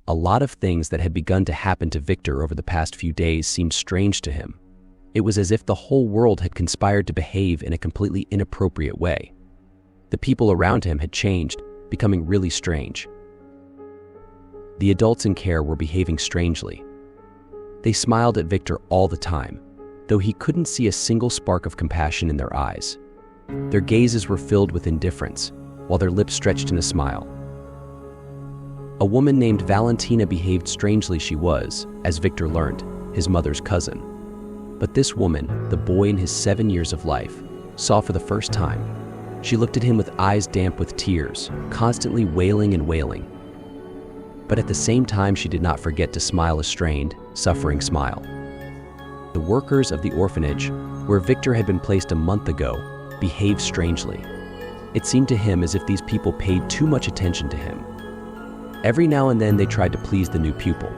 A lot of things that had begun to happen to Victor over the past few days seemed strange to him. It was as if the whole world had conspired to behave in a completely inappropriate way. The people around him had changed, becoming really strange. The adults in care were behaving strangely. They smiled at Victor all the time, though he couldn't see a single spark of compassion in their eyes. Their gazes were filled with indifference, while their lips stretched in a smile. A woman named Valentina behaved strangely. She was, as Victor learned, his mother's cousin. But this woman, the boy in his 7 years of life, saw for the first time. She looked at him with eyes damp with tears, constantly wailing and wailing. But at the same time, she did not forget to smile a strained, suffering smile. The workers of the orphanage, where Victor had been placed a month ago, behaved strangely. It seemed to him as if these people paid too much attention to him. Every now and then they tried to please the new pupil.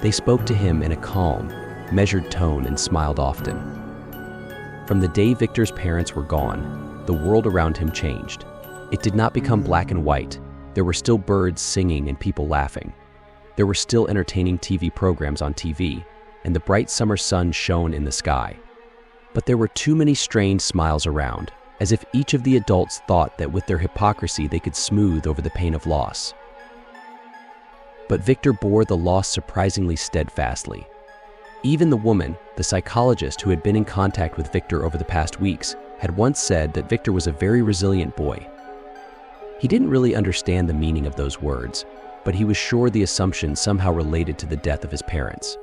They spoke to him in a calm, measured tone and smiled often. From the day Victor's parents were gone, the world around him changed. It did not become black and white. There were still birds singing and people laughing. There were still entertaining TV programs on TV, and the bright summer sun shone in the sky. But there were too many strained smiles around, as if each of the adults thought that with their hypocrisy they could smooth over the pain of loss. But Victor bore the loss surprisingly steadfastly. Even the woman, the psychologist who had been in contact with Victor over the past weeks, had once said that Victor was a very resilient boy. He didn't really understand the meaning of those words, but he was sure the assumption somehow related to the death of his parents.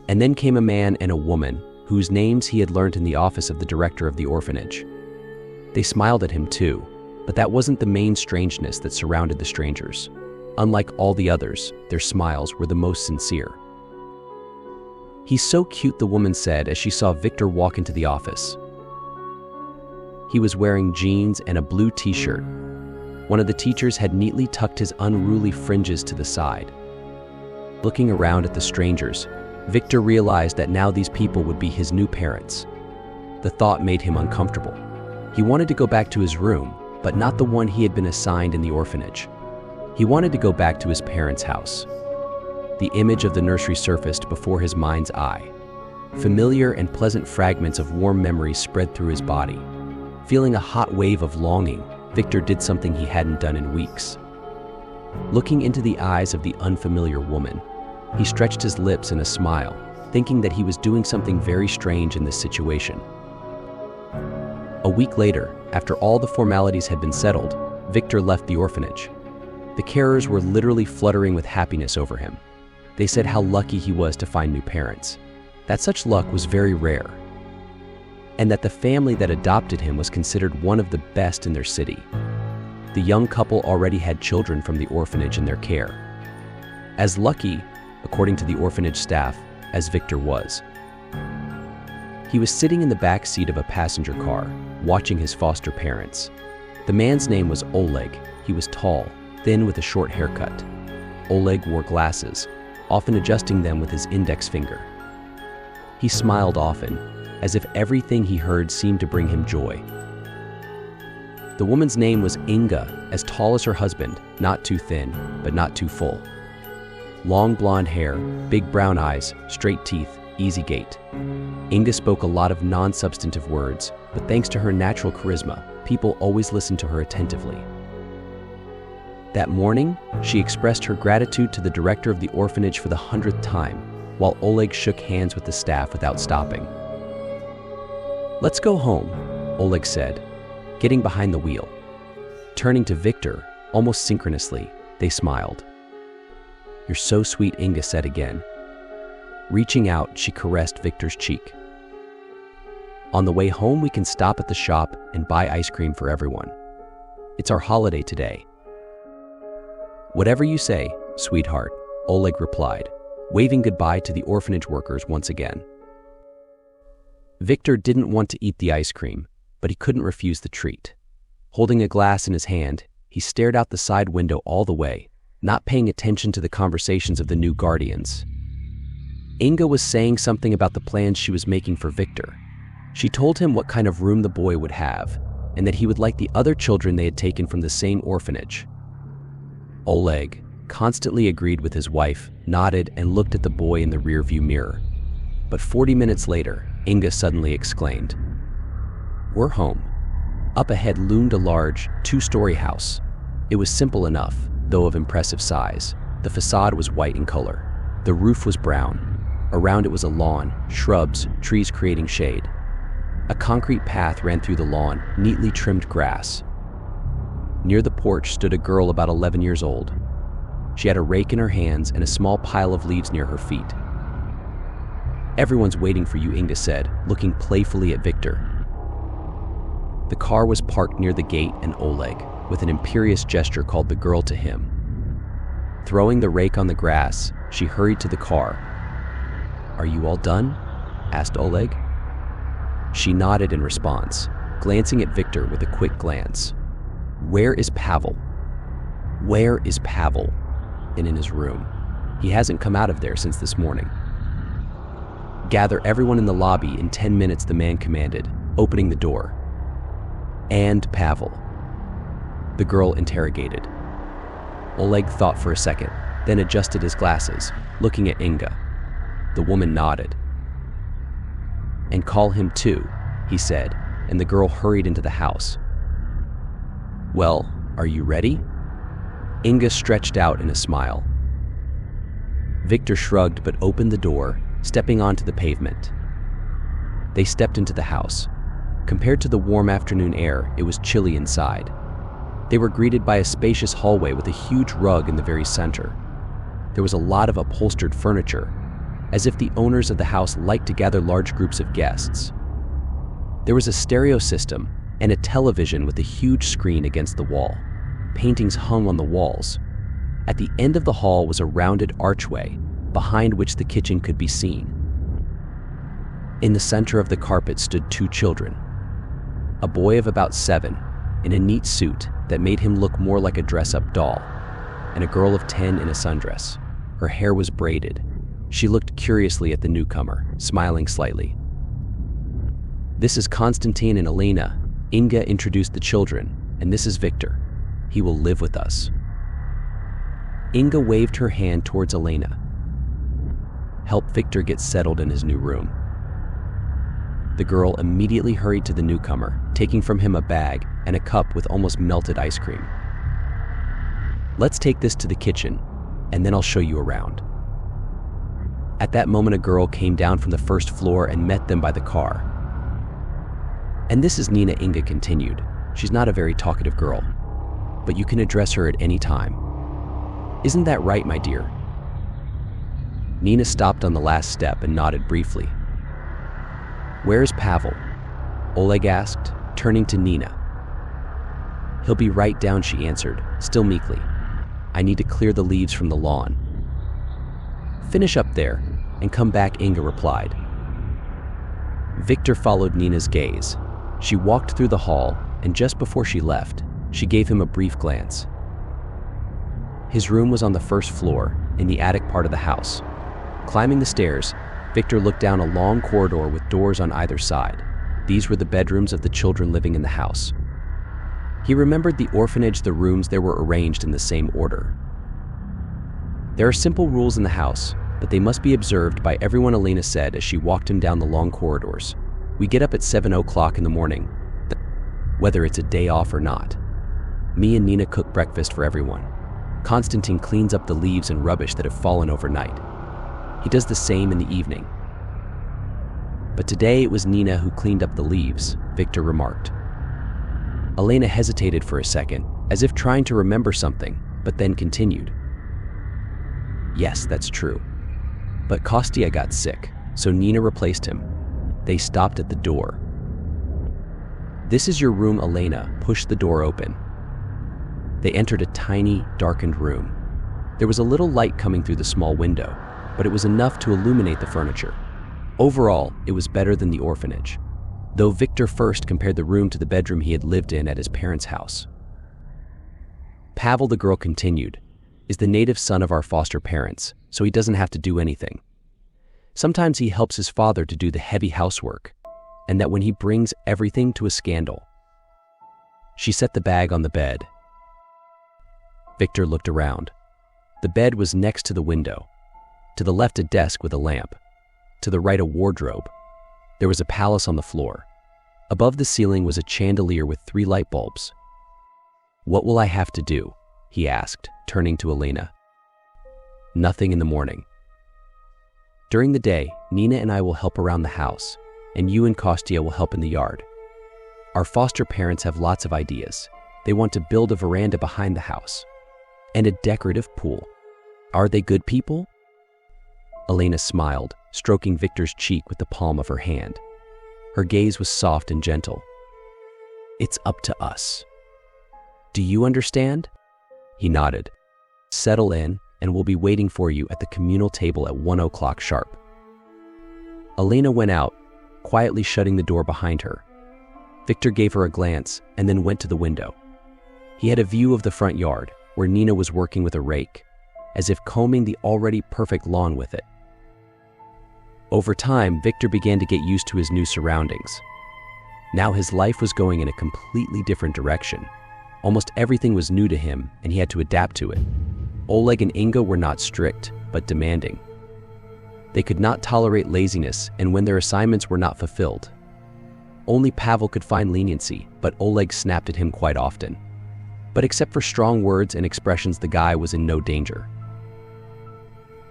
And then came a man and a woman whose names he had learned in the office of the director of the orphanage. They smiled at him too, but that wasn't the main strangeness that surrounded the strangers. Unlike all the others, their smiles were the most sincere. "He's so cute," the woman said as she saw Victor walk into the office. He was wearing jeans and a blue t-shirt. One of the teachers had neatly tucked his unruly fringes to the side. Looking around at the strangers, Victor realized that now these people would be his new parents. The thought made him uncomfortable. He wanted to go back to his room, but not the one he had been assigned in the orphanage. He wanted to go back to his parents' house. The image of the nursery surfaced before his mind's eye. Familiar and pleasant fragments of warm memories spread through his body. Feeling a hot wave of longing, Victor did something he hadn't done in weeks. Looking into the eyes of the unfamiliar woman, he stretched his lips in a smile, thinking that he was doing something very strange in this situation. A week later, after all the formalities had been settled, Victor left the orphanage. The carers were literally fluttering with happiness over him. They said how lucky he was to find new parents, that such luck was very rare, and that the family that adopted him was considered one of the best in their city. The young couple already had children from the orphanage in their care. As lucky, according to the orphanage staff, as Victor was. He was sitting in the back seat of a passenger car, watching his foster parents. The man's name was Oleg. He was tall, thin with a short haircut. Oleg wore glasses, often adjusting them with his index finger. He smiled often, as if everything he heard seemed to bring him joy. The woman's name was Inga, as tall as her husband, not too thin, but not too full. Long blonde hair, big brown eyes, straight teeth, easy gait. Inga spoke a lot of non-substantive words, but thanks to her natural charisma, people always listened to her attentively. That morning, she expressed her gratitude to the director of the orphanage for the 100th time, while Oleg shook hands with the staff without stopping. "Let's go home," Oleg said, getting behind the wheel. Turning to Victor, almost synchronously, they smiled. "You're so sweet," Inga said again. Reaching out, she caressed Victor's cheek. "On the way home, we can stop at the shop and buy ice cream for everyone. It's our holiday today." "Whatever you say, sweetheart," Oleg replied, waving goodbye to the orphanage workers once again. Victor didn't want to eat the ice cream, but he couldn't refuse the treat. Holding a glass in his hand, he stared out the side window all the way, not paying attention to the conversations of the new guardians. Inga was saying something about the plans she was making for Victor. She told him what kind of room the boy would have, and that he would like the other children they had taken from the same orphanage. Oleg, constantly agreed with his wife, nodded, and looked at the boy in the rearview mirror. But 40 minutes later, Inga suddenly exclaimed, "We're home." Up ahead loomed a large, two-story house. It was simple enough, though of impressive size. The facade was white in color. The roof was brown. Around it was a lawn, shrubs, trees creating shade. A concrete path ran through the lawn, neatly trimmed grass. Near the porch stood a girl about 11 years old. She had a rake in her hands and a small pile of leaves near her feet. "Everyone's waiting for you," Inga said, looking playfully at Victor. The car was parked near the gate and Oleg, with an imperious gesture, called the girl to him. Throwing the rake on the grass, she hurried to the car. "Are you all done?" asked Oleg. She nodded in response, glancing at Victor with a quick glance. "Where is Pavel?" "Where is Pavel?" "In his room. He hasn't come out of there since this morning." "Gather everyone in the lobby in 10 minutes," the man commanded, opening the door. "And Pavel?" the girl interrogated. Oleg thought for a second, then adjusted his glasses, looking at Inga. The woman nodded. "And call him too," he said, and the girl hurried into the house. "Well, are you ready?" Inga stretched out in a smile. Victor shrugged but opened the door, stepping onto the pavement. They stepped into the house. Compared to the warm afternoon air, it was chilly inside. They were greeted by a spacious hallway with a huge rug in the very center. There was a lot of upholstered furniture, as if the owners of the house liked to gather large groups of guests. There was a stereo system and a television with a huge screen against the wall. Paintings hung on the walls. At the end of the hall was a rounded archway, behind which the kitchen could be seen. In the center of the carpet stood two children. A boy of about 7, in a neat suit that made him look more like a dress-up doll, and a girl of 10 in a sundress. Her hair was braided. She looked curiously at the newcomer, smiling slightly. "This is Konstantin and Elena," Inga introduced the children, "and this is Victor. He will live with us." Inga waved her hand towards Elena. "Help Victor get settled in his new room." The girl immediately hurried to the newcomer, taking from him a bag and a cup with almost melted ice cream. "Let's take this to the kitchen, and then I'll show you around." At that moment, a girl came down from the first floor and met them by the car. "And this is Nina," Inga continued. "She's not a very talkative girl, but you can address her at any time. Isn't that right, my dear?" Nina stopped on the last step and nodded briefly. "Where's Pavel?" Oleg asked, turning to Nina. "He'll be right down," she answered, still meekly. "I need to clear the leaves from the lawn." "Finish up there and come back," Inga replied. Victor followed Nina's gaze. She walked through the hall, and just before she left, she gave him a brief glance. His room was on the first floor, in the attic part of the house. Climbing the stairs, Victor looked down a long corridor with doors on either side. These were the bedrooms of the children living in the house. He remembered the orphanage. The rooms there were arranged in the same order. "There are simple rules in the house, but they must be observed by everyone," Elena said as she walked him down the long corridors. "We get up at 7 o'clock in the morning, whether it's a day off or not. Me and Nina cook breakfast for everyone. Konstantin cleans up the leaves and rubbish that have fallen overnight. He does the same in the evening." "But today it was Nina who cleaned up the leaves," Victor remarked. Elena hesitated for a second, as if trying to remember something, but then continued. "Yes, that's true. But Kostya got sick, so Nina replaced him." They stopped at the door. "This is your room," Elena pushed the door open. They entered a tiny, darkened room. There was a little light coming through the small window, but it was enough to illuminate the furniture. Overall, it was better than the orphanage, though Victor first compared the room to the bedroom he had lived in at his parents' house. "Pavel," the girl continued, "is the native son of our foster parents, so he doesn't have to do anything. Sometimes he helps his father to do the heavy housework, and that when he brings everything to a scandal." She set the bag on the bed. Victor looked around. The bed was next to the window. To the left, a desk with a lamp. To the right, a wardrobe. There was a palace on the floor. Above the ceiling was a chandelier with 3 light bulbs. "What will I have to do?" he asked, turning to Elena. "Nothing in the morning. During the day, Nina and I will help around the house, and you and Kostya will help in the yard. Our foster parents have lots of ideas. They want to build a veranda behind the house and a decorative pool. Are they good people?" Elena smiled, stroking Victor's cheek with the palm of her hand. Her gaze was soft and gentle. "It's up to us. Do you understand?" He nodded. "Settle in, and we'll be waiting for you at the communal table at 1 o'clock sharp." Elena went out, quietly shutting the door behind her. Victor gave her a glance and then went to the window. He had a view of the front yard, where Nina was working with a rake, as if combing the already perfect lawn with it. Over time, Victor began to get used to his new surroundings. Now his life was going in a completely different direction. Almost everything was new to him, and he had to adapt to it. Oleg and Inga were not strict, but demanding. They could not tolerate laziness, and when their assignments were not fulfilled. Only Pavel could find leniency, but Oleg snapped at him quite often. But except for strong words and expressions, the guy was in no danger.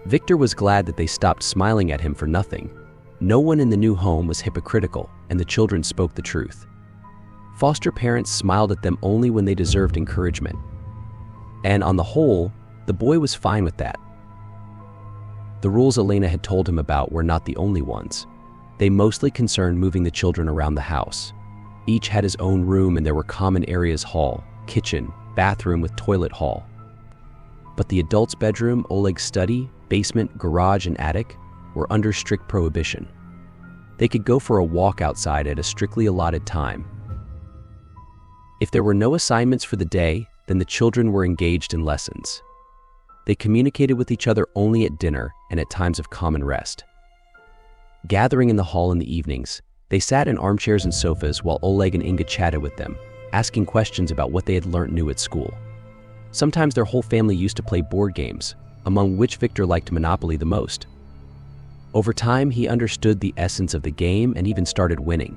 Victor was glad that they stopped smiling at him for nothing. No one in the new home was hypocritical, and the children spoke the truth. Foster parents smiled at them only when they deserved encouragement. And on the whole, the boy was fine with that. The rules Elena had told him about were not the only ones. They mostly concerned moving the children around the house. Each had his own room, and there were common areas: hall, kitchen, bathroom with toilet hall. But the adult's bedroom, Oleg's study, basement, garage, and attic were under strict prohibition. They could go for a walk outside at a strictly allotted time. If there were no assignments for the day, then the children were engaged in lessons. They communicated with each other only at dinner and at times of common rest. Gathering in the hall in the evenings, they sat in armchairs and sofas while Oleg and Inga chatted with them, asking questions about what they had learned new at school. Sometimes their whole family used to play board games, among which Victor liked Monopoly the most. Over time, he understood the essence of the game and even started winning.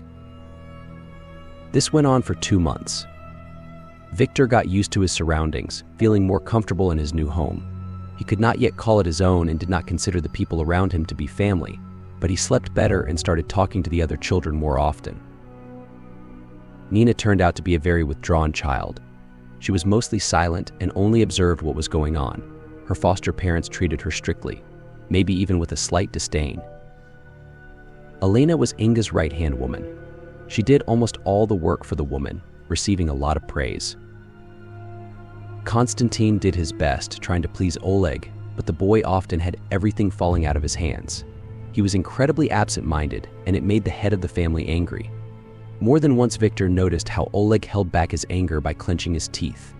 This went on for 2 months. Victor got used to his surroundings, feeling more comfortable in his new home. He could not yet call it his own and did not consider the people around him to be family, but he slept better and started talking to the other children more often. Nina turned out to be a very withdrawn child. She was mostly silent and only observed what was going on. Her foster parents treated her strictly, maybe even with a slight disdain. Elena was Inga's right-hand woman. She did almost all the work for the woman, receiving a lot of praise. Konstantin did his best, trying to please Oleg, but the boy often had everything falling out of his hands. He was incredibly absent-minded, and it made the head of the family angry. More than once, Victor noticed how Oleg held back his anger by clenching his teeth.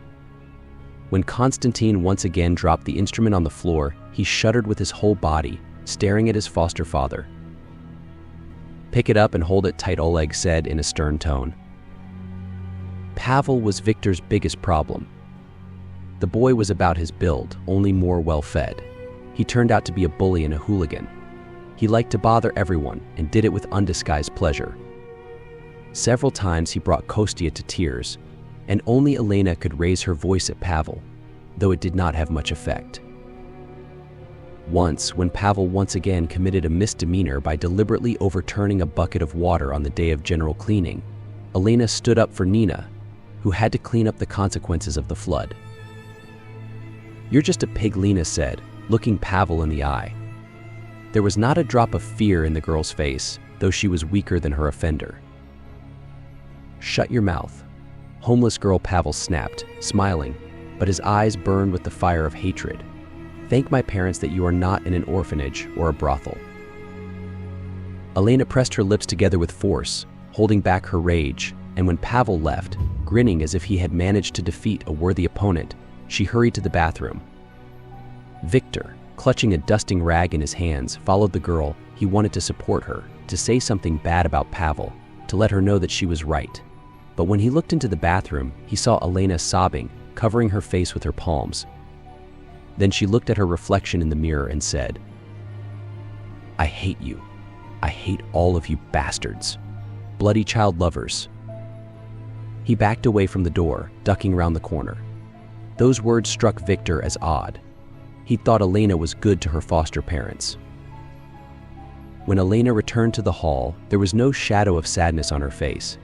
When Konstantin once again dropped the instrument on the floor, he shuddered with his whole body, staring at his foster father. "Pick it up and hold it tight," Oleg said in a stern tone. Pavel was Victor's biggest problem. The boy was about his build, only more well-fed. He turned out to be a bully and a hooligan. He liked to bother everyone and did it with undisguised pleasure. Several times he brought Kostya to tears, and only Elena could raise her voice at Pavel, though it did not have much effect. Once, when Pavel once again committed a misdemeanor by deliberately overturning a bucket of water on the day of general cleaning, Elena stood up for Nina, who had to clean up the consequences of the flood. "You're just a pig," Lena said, looking Pavel in the eye. There was not a drop of fear in the girl's face, though she was weaker than her offender. "Shut your mouth." Homeless girl, Pavel snapped, smiling, but his eyes burned with the fire of hatred. "Thank my parents that you are not in an orphanage or a brothel." Elena pressed her lips together with force, holding back her rage, and when Pavel left, grinning as if he had managed to defeat a worthy opponent, she hurried to the bathroom. Victor, clutching a dusting rag in his hands, followed the girl. He wanted to support her, to say something bad about Pavel, to let her know that she was right. But when he looked into the bathroom, he saw Elena sobbing, covering her face with her palms. Then she looked at her reflection in the mirror and said, "I hate you. I hate all of you bastards. Bloody child lovers." He backed away from the door, ducking around the corner. Those words struck Victor as odd. He thought Elena was good to her foster parents. When Elena returned to the hall, there was no shadow of sadness on her face.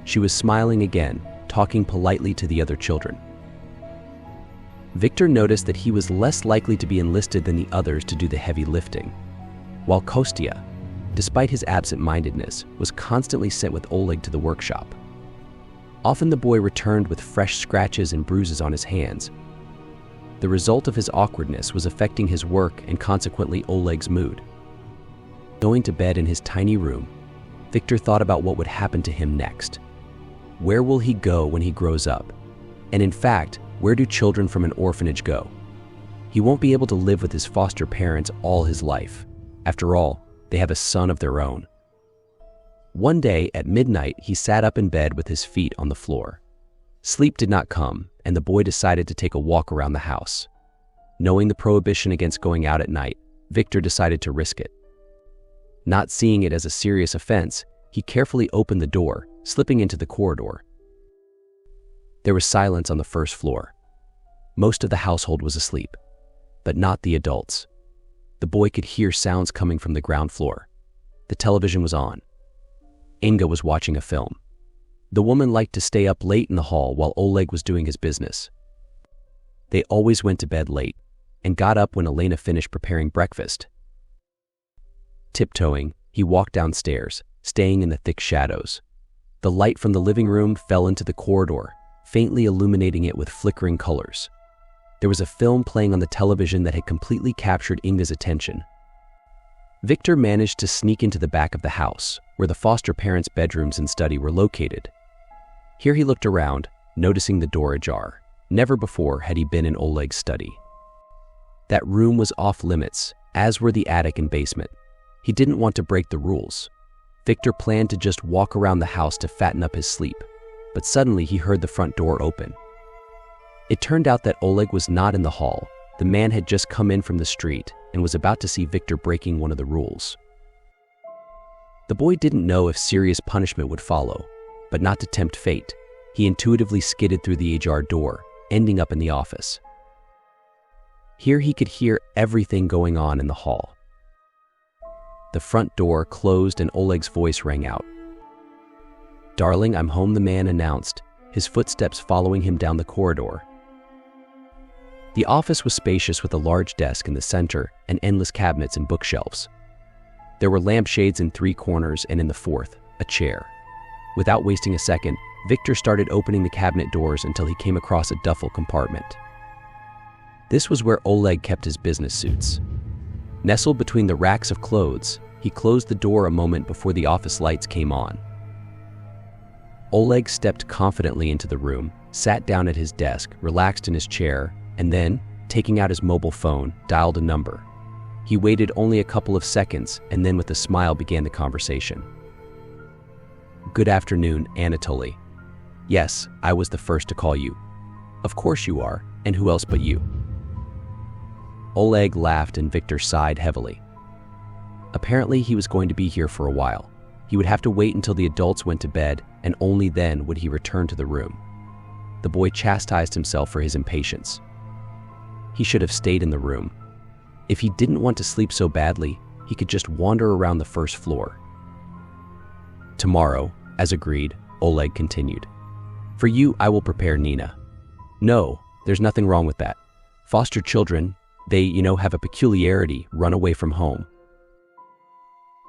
She was smiling again, talking politely to the other children. Victor noticed that he was less likely to be enlisted than the others to do the heavy lifting, while Kostya, despite his absent-mindedness, was constantly sent with Oleg to the workshop. Often the boy returned with fresh scratches and bruises on his hands. The result of his awkwardness was affecting his work and consequently Oleg's mood. Going to bed in his tiny room, Victor thought about what would happen to him next. Where will he go when he grows up? And in fact, where do children from an orphanage go? He won't be able to live with his foster parents all his life. After all, they have a son of their own. One day at midnight, he sat up in bed with his feet on the floor. Sleep did not come, and the boy decided to take a walk around the house. Knowing the prohibition against going out at night, Victor decided to risk it. Not seeing it as a serious offense, he carefully opened the door, slipping into the corridor. There was silence on the first floor. Most of the household was asleep, but not the adults. The boy could hear sounds coming from the ground floor. The television was on. Inga was watching a film. The woman liked to stay up late in the hall while Oleg was doing his business. They always went to bed late and got up when Elena finished preparing breakfast. Tiptoeing, he walked downstairs, staying in the thick shadows. The light from the living room fell into the corridor, faintly illuminating it with flickering colors. There was a film playing on the television that had completely captured Inga's attention. Victor managed to sneak into the back of the house, where the foster parents' bedrooms and study were located. Here he looked around, noticing the door ajar. Never before had he been in Oleg's study. That room was off limits, as were the attic and basement. He didn't want to break the rules. Victor planned to just walk around the house to fatten up his sleep, but suddenly he heard the front door open. It turned out that Oleg was not in the hall. The man had just come in from the street and was about to see Victor breaking one of the rules. The boy didn't know if serious punishment would follow, but not to tempt fate, he intuitively skidded through the ajar door, ending up in the office. Here he could hear everything going on in the hall. The front door closed and Oleg's voice rang out. "Darling, I'm home," the man announced, his footsteps following him down the corridor. The office was spacious with a large desk in the center and endless cabinets and bookshelves. There were lampshades in 3 corners and in the 4th, a chair. Without wasting a second, Victor started opening the cabinet doors until he came across a duffel compartment. This was where Oleg kept his business suits. Nestled between the racks of clothes, he closed the door a moment before the office lights came on. Oleg stepped confidently into the room, sat down at his desk, relaxed in his chair, and then, taking out his mobile phone, dialed a number. He waited only a couple of seconds and then with a smile began the conversation. "Good afternoon, Anatoly. Yes, I was the first to call you." "Of course you are, and who else but you?" Oleg laughed and Victor sighed heavily. Apparently he was going to be here for a while. He would have to wait until the adults went to bed, and only then would he return to the room. The boy chastised himself for his impatience. He should have stayed in the room. If he didn't want to sleep so badly, he could just wander around the first floor. "Tomorrow, as agreed," Oleg continued. "For you, I will prepare Nina." "No, there's nothing wrong with that. Foster children, they, have a peculiarity, run away from home."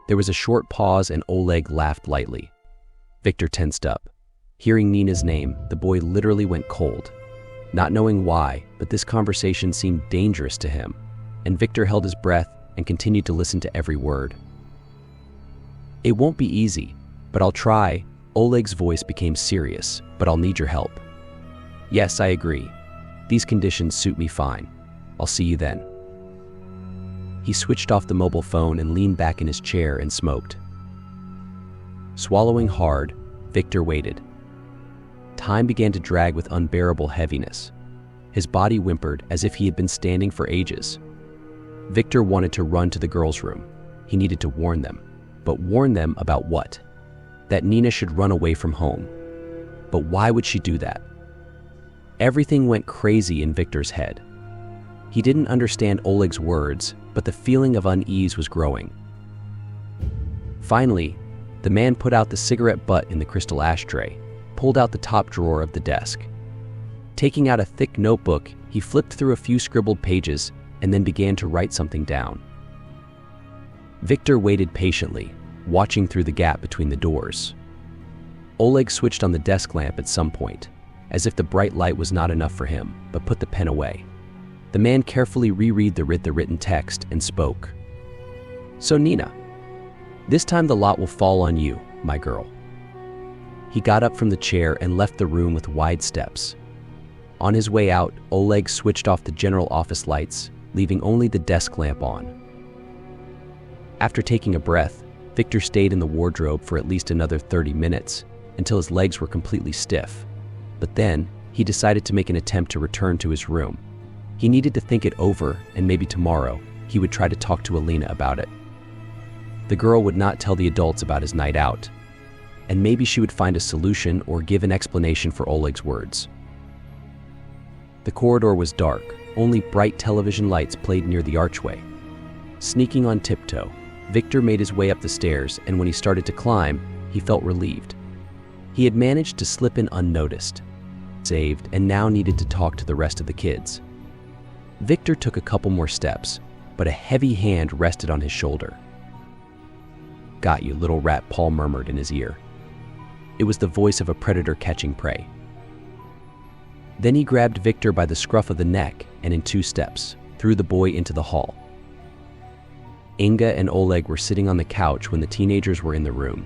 There was a short pause and Oleg laughed lightly. Victor tensed up. Hearing Nina's name, the boy literally went cold. Not knowing why, but this conversation seemed dangerous to him, and Victor held his breath and continued to listen to every word. "It won't be easy, but I'll try." Oleg's voice became serious. "But I'll need your help." "Yes, I agree. These conditions suit me fine. I'll see you then." He switched off the mobile phone and leaned back in his chair and smoked. Swallowing hard, Victor waited. Time began to drag with unbearable heaviness. His body whimpered as if he had been standing for ages. Victor wanted to run to the girls' room. He needed to warn them. But warn them about what? That Nina should run away from home. But why would she do that? Everything went crazy in Victor's head. He didn't understand Oleg's words, but the feeling of unease was growing. Finally, the man put out the cigarette butt in the crystal ashtray, pulled out the top drawer of the desk. Taking out a thick notebook, he flipped through a few scribbled pages and then began to write something down. Victor waited patiently, watching through the gap between the doors. Oleg switched on the desk lamp at some point, as if the bright light was not enough for him, but put the pen away. The man carefully reread the written text and spoke. "So Nina, this time the lot will fall on you, my girl." He got up from the chair and left the room with wide steps. On his way out, Oleg switched off the general office lights, leaving only the desk lamp on. After taking a breath, Victor stayed in the wardrobe for at least another 30 minutes, until his legs were completely stiff. But then, he decided to make an attempt to return to his room. He needed to think it over, and maybe tomorrow, he would try to talk to Alina about it. The girl would not tell the adults about his night out, and maybe she would find a solution or give an explanation for Oleg's words. The corridor was dark, only bright television lights played near the archway. Sneaking on tiptoe, Victor made his way up the stairs, and when he started to climb, he felt relieved. He had managed to slip in unnoticed, saved, and now needed to talk to the rest of the kids. Victor took a couple more steps, but a heavy hand rested on his shoulder. "Got you, little rat," Paul murmured in his ear. It was the voice of a predator catching prey. Then he grabbed Victor by the scruff of the neck and in 2 steps, threw the boy into the hall. Inga and Oleg were sitting on the couch when the teenagers were in the room.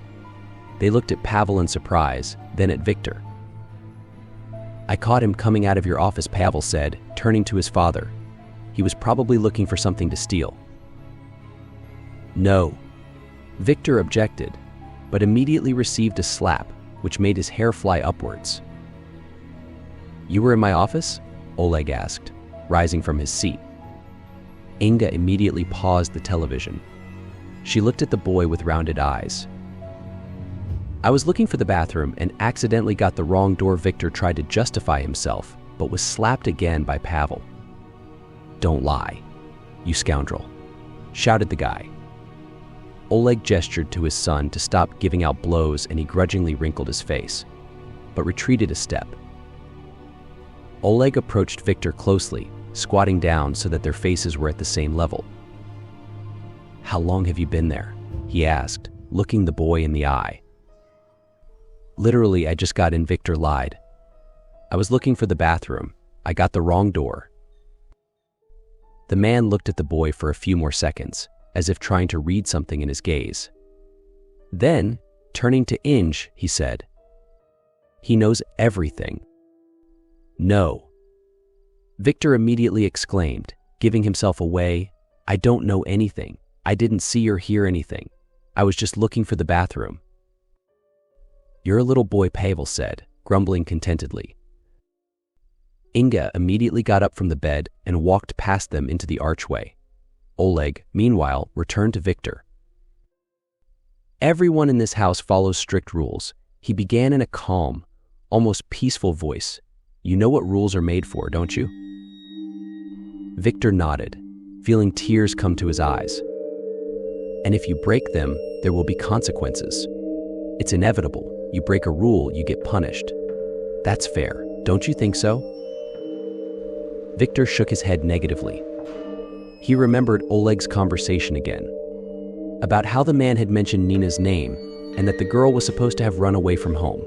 They looked at Pavel in surprise, then at Victor. "I caught him coming out of your office," Pavel said, turning to his father. "He was probably looking for something to steal." "No," Victor objected, but immediately received a slap, which made his hair fly upwards. "You were in my office?" Oleg asked, rising from his seat. Inga immediately paused the television. She looked at the boy with rounded eyes. "I was looking for the bathroom and accidentally got the wrong door." Victor tried to justify himself, but was slapped again by Pavel. "Don't lie, you scoundrel," shouted the guy. Oleg gestured to his son to stop giving out blows, and he grudgingly wrinkled his face, but retreated a step. Oleg approached Victor closely, squatting down so that their faces were at the same level. "How long have you been there?" he asked, looking the boy in the eye. "Literally, I just got in," Victor lied. "I was looking for the bathroom. I got the wrong door." The man looked at the boy for a few more seconds, as if trying to read something in his gaze. Then, turning to Inge, he said, "He knows everything." "No." Victor immediately exclaimed, giving himself away. "I don't know anything. I didn't see or hear anything. I was just looking for the bathroom." "You're a little boy," Pavel said, grumbling contentedly. Inga immediately got up from the bed and walked past them into the archway. Oleg, meanwhile, returned to Victor. "Everyone in this house follows strict rules," he began in a calm, almost peaceful voice. "You know what rules are made for, don't you?" Victor nodded, feeling tears come to his eyes. "And if you break them, there will be consequences. It's inevitable. You break a rule, you get punished. That's fair, don't you think so?" Victor shook his head negatively. He remembered Oleg's conversation again, about how the man had mentioned Nina's name and that the girl was supposed to have run away from home.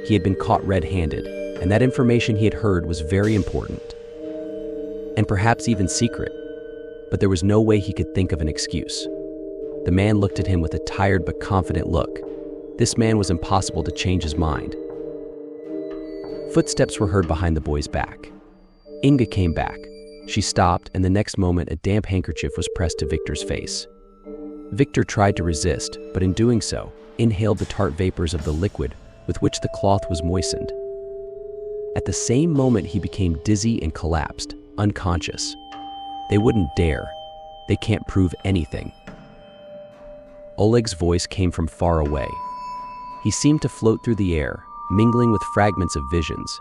He had been caught red-handed, and that information he had heard was very important, and perhaps even secret, but there was no way he could think of an excuse. The man looked at him with a tired but confident look. This man was impossible to change his mind. Footsteps were heard behind the boy's back. Inga came back. She stopped, and the next moment a damp handkerchief was pressed to Victor's face. Victor tried to resist, but in doing so, inhaled the tart vapors of the liquid with which the cloth was moistened. At the same moment, he became dizzy and collapsed, unconscious. They wouldn't dare. They can't prove anything. Oleg's voice came from far away. He seemed to float through the air, mingling with fragments of visions.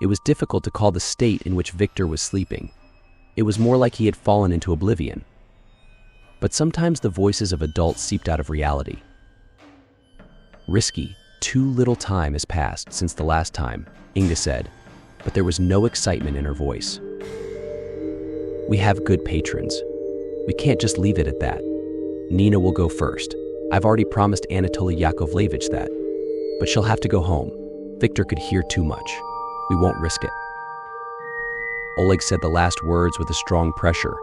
It was difficult to call the state in which Victor was sleeping. It was more like he had fallen into oblivion. But sometimes the voices of adults seeped out of reality. Risky, too little time has passed since the last time, Inga said, but there was no excitement in her voice. We have good patrons. We can't just leave it at that. Nina will go first. I've already promised Anatoly Yakovlevich that. But she'll have to go home. Victor could hear too much. We won't risk it. Oleg said the last words with a strong pressure,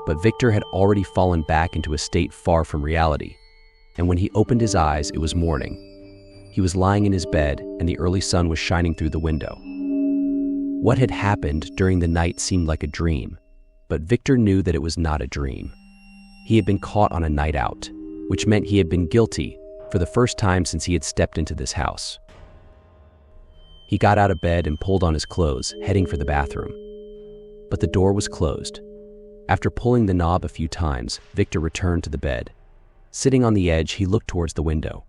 but Victor had already fallen back into a state far from reality. And when he opened his eyes, it was morning. He was lying in his bed, and the early sun was shining through the window. What had happened during the night seemed like a dream, but Victor knew that it was not a dream. He had been caught on a night out, which meant he had been guilty for the first time since he had stepped into this house. He got out of bed and pulled on his clothes, heading for the bathroom. But the door was closed. After pulling the knob a few times, Victor returned to the bed. Sitting on the edge, he looked towards the window.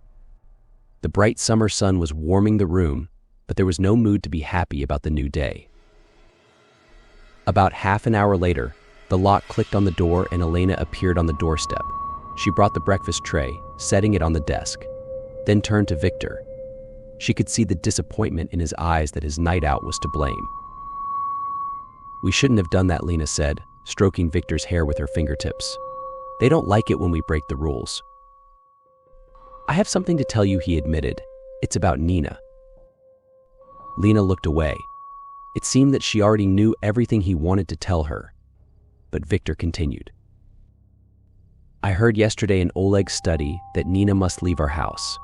The bright summer sun was warming the room, but there was no mood to be happy about the new day. About half an hour later, the lock clicked on the door and Elena appeared on the doorstep. She brought the breakfast tray, setting it on the desk, then turned to Victor. She could see the disappointment in his eyes that his night out was to blame. We shouldn't have done that, Lena said, stroking Victor's hair with her fingertips. They don't like it when we break the rules. I have something to tell you, he admitted. It's about Nina. Lena looked away. It seemed that she already knew everything he wanted to tell her. But Victor continued. I heard yesterday in Oleg's study that Nina must leave our house.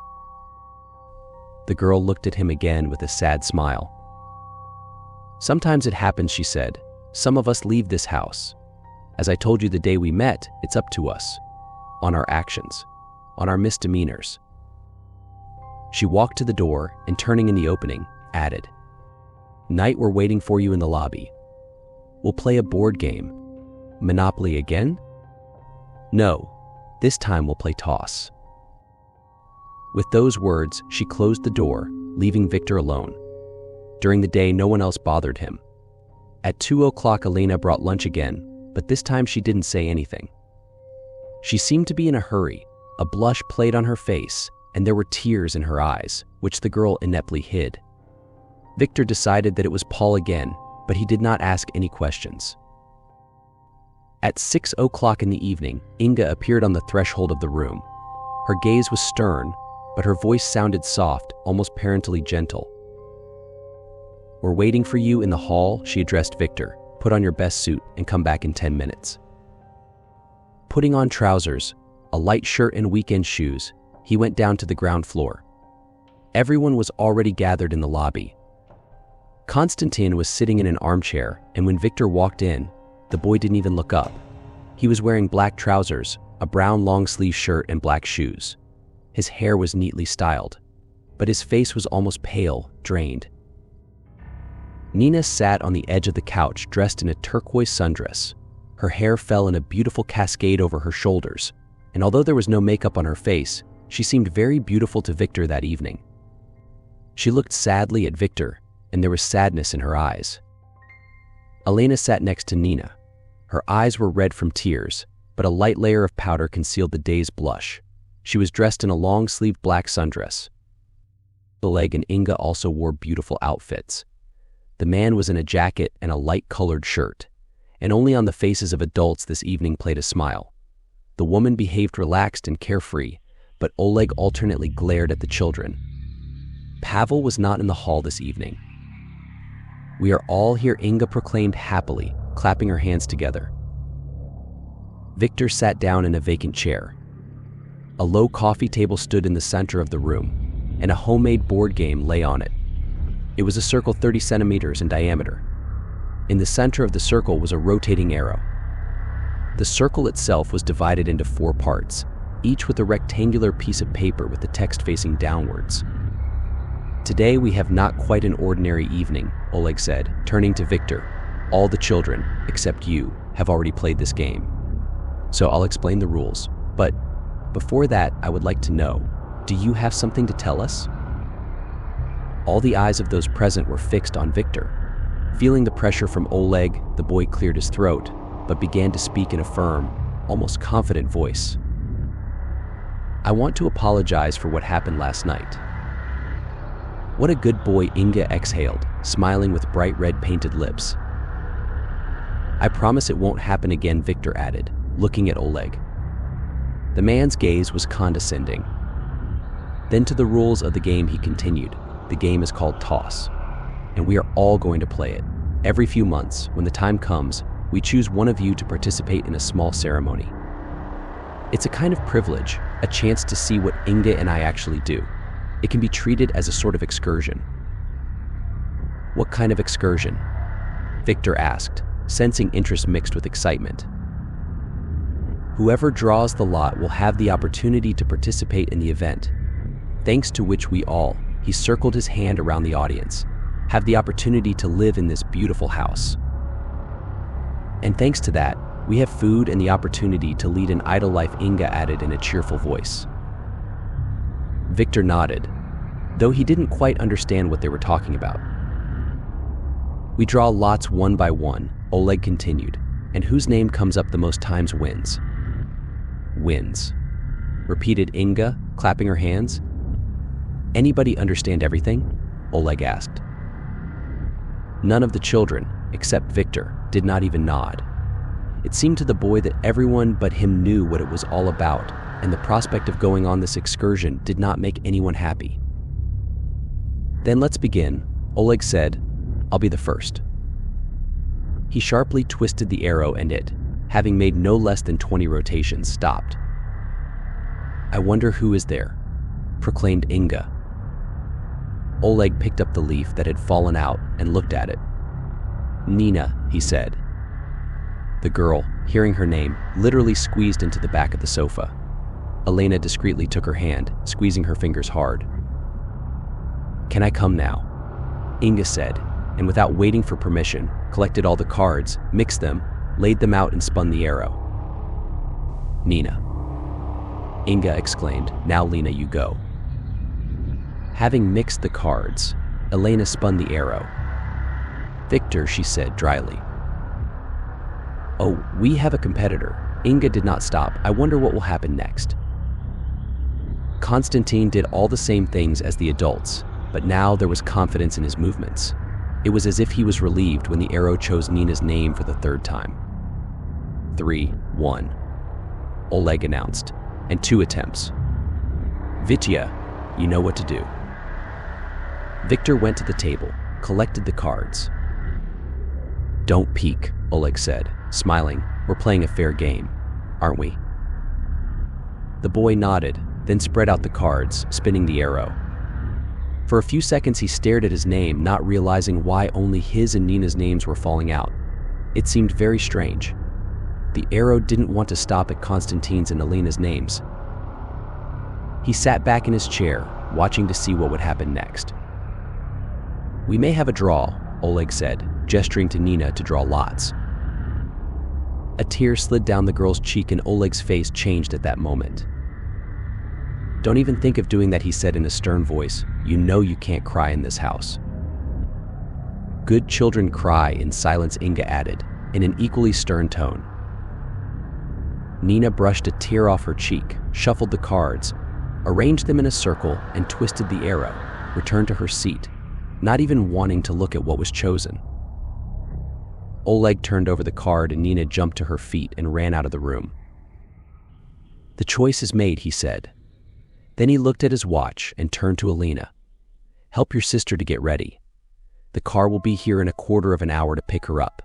The girl looked at him again with a sad smile. Sometimes it happens, she said. Some of us leave this house. As I told you the day we met, it's up to us. On our actions. On our misdemeanors. She walked to the door and, turning in the opening, added, Night, we're waiting for you in the lobby. We'll play a board game. Monopoly again? No, this time we'll play toss. With those words, she closed the door, leaving Victor alone. During the day, no one else bothered him. At 2:00, Elena brought lunch again, but this time she didn't say anything. She seemed to be in a hurry. A blush played on her face, and there were tears in her eyes, which the girl ineptly hid. Victor decided that it was Paul again, but he did not ask any questions. At 6:00 in the evening, Inga appeared on the threshold of the room. Her gaze was stern, but her voice sounded soft, almost parentally gentle. We're waiting for you in the hall, she addressed Victor. Put on your best suit and come back in 10 minutes. Putting on trousers, a light shirt and weekend shoes, he went down to the ground floor. Everyone was already gathered in the lobby. Konstantin was sitting in an armchair, and when Victor walked in, the boy didn't even look up. He was wearing black trousers, a brown long-sleeve shirt, and black shoes. His hair was neatly styled, but his face was almost pale, drained. Nina sat on the edge of the couch dressed in a turquoise sundress. Her hair fell in a beautiful cascade over her shoulders, and although there was no makeup on her face, she seemed very beautiful to Victor that evening. She looked sadly at Victor, and there was sadness in her eyes. Elena sat next to Nina. Her eyes were red from tears, but a light layer of powder concealed the day's blush. She was dressed in a long-sleeved black sundress. Oleg and Inga also wore beautiful outfits. The man was in a jacket and a light-colored shirt, and only on the faces of adults this evening played a smile. The woman behaved relaxed and carefree, but Oleg alternately glared at the children. Pavel was not in the hall this evening. We are all here, Inga proclaimed happily, clapping her hands together. Victor sat down in a vacant chair. A low coffee table stood in the center of the room, and a homemade board game lay on it. It was a circle 30 centimeters in diameter. In the center of the circle was a rotating arrow. The circle itself was divided into 4 parts, each with a rectangular piece of paper with the text facing downwards. Today we have not quite an ordinary evening, Oleg said, turning to Victor. All the children, except you, have already played this game. So I'll explain the rules. But before that, I would like to know, do you have something to tell us? All the eyes of those present were fixed on Victor. Feeling the pressure from Oleg, the boy cleared his throat, but began to speak in a firm, almost confident voice. I want to apologize for what happened last night. What a good boy, Inga exhaled, smiling with bright red painted lips. I promise it won't happen again, Victor added, looking at Oleg. The man's gaze was condescending. Then to the rules of the game he continued. The game is called Toss, and we are all going to play it. Every few months, when the time comes, we choose one of you to participate in a small ceremony. It's a kind of privilege, a chance to see what Inga and I actually do. It can be treated as a sort of excursion. What kind of excursion? Victor asked, sensing interest mixed with excitement. Whoever draws the lot will have the opportunity to participate in the event, thanks to which we all, he circled his hand around the audience, have the opportunity to live in this beautiful house. And thanks to that, we have food and the opportunity to lead an idle life, Inga added in a cheerful voice. Victor nodded, though he didn't quite understand what they were talking about. We draw lots one by one, Oleg continued, and whose name comes up the most times wins. Wins, repeated Inga, clapping her hands. Anybody understand everything? Oleg asked. None of the children, except Victor, did not even nod. It seemed to the boy that everyone but him knew what it was all about, and the prospect of going on this excursion did not make anyone happy. Then let's begin, Oleg said. I'll be the first. He sharply twisted the arrow and it, having made no less than 20 rotations, stopped. I wonder who is there, proclaimed Inga. Oleg picked up the leaf that had fallen out and looked at it. Nina, he said. The girl, hearing her name, literally squeezed into the back of the sofa. Elena discreetly took her hand, squeezing her fingers hard. Can I come now? Inga said, and without waiting for permission, collected all the cards, mixed them, laid them out and spun the arrow. Nina. Inga exclaimed, now Lena, you go. Having mixed the cards, Elena spun the arrow. Victor, she said dryly. Oh, we have a competitor. Inga did not stop. I wonder what will happen next. Konstantin did all the same things as the adults, but now there was confidence in his movements. It was as if he was relieved when the arrow chose Nina's name for the third time. 3-1, Oleg announced, and 2 attempts. Vitya, you know what to do. Victor went to the table, collected the cards. Don't peek, Oleg said, smiling. We're playing a fair game, aren't we? The boy nodded, then spread out the cards, spinning the arrow. For a few seconds he stared at his name, not realizing why only his and Nina's names were falling out. It seemed very strange. The arrow didn't want to stop at Konstantin's and Elena's names. He sat back in his chair, watching to see what would happen next. We may have a draw, Oleg said, gesturing to Nina to draw lots. A tear slid down the girl's cheek and Oleg's face changed at that moment. Don't even think of doing that, he said in a stern voice. You know you can't cry in this house. Good children cry in silence, Inga added, in an equally stern tone. Nina brushed a tear off her cheek, shuffled the cards, arranged them in a circle, and twisted the arrow, returned to her seat, not even wanting to look at what was chosen. Oleg turned over the card and Nina jumped to her feet and ran out of the room. The choice is made, he said. Then he looked at his watch and turned to Elena. Help your sister to get ready. The car will be here in a quarter of an hour to pick her up.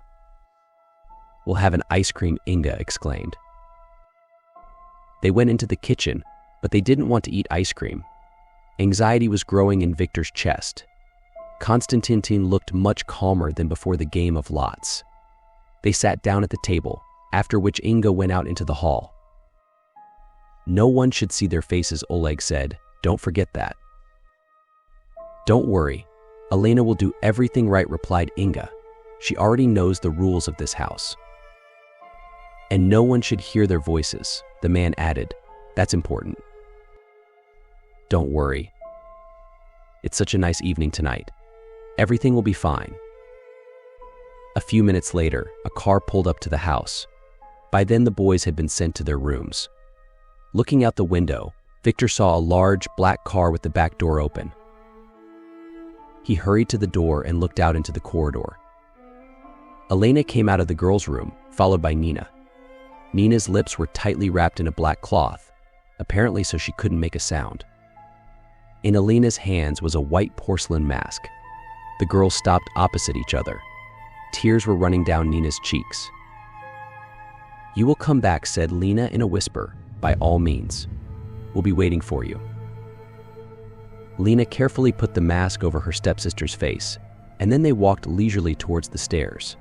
We'll have an ice cream, Inga exclaimed. They went into the kitchen, but they didn't want to eat ice cream. Anxiety was growing in Victor's chest. Konstantin looked much calmer than before the game of lots. They sat down at the table, after which Inga went out into the hall. No one should see their faces, Oleg said. Don't forget that. Don't worry, Elena will do everything right, replied Inga. She already knows the rules of this house. And no one should hear their voices, the man added. That's important. Don't worry. It's such a nice evening tonight. Everything will be fine. A few minutes later, a car pulled up to the house. By then, the boys had been sent to their rooms. Looking out the window, Victor saw a large, black car with the back door open. He hurried to the door and looked out into the corridor. Elena came out of the girls' room, followed by Nina. Nina's lips were tightly wrapped in a black cloth, apparently so she couldn't make a sound. In Elena's hands was a white porcelain mask. The girls stopped opposite each other. Tears were running down Nina's cheeks. "You will come back," said Lena in a whisper. "By all means. We'll be waiting for you." Lena carefully put the mask over her stepsister's face, and then they walked leisurely towards the stairs.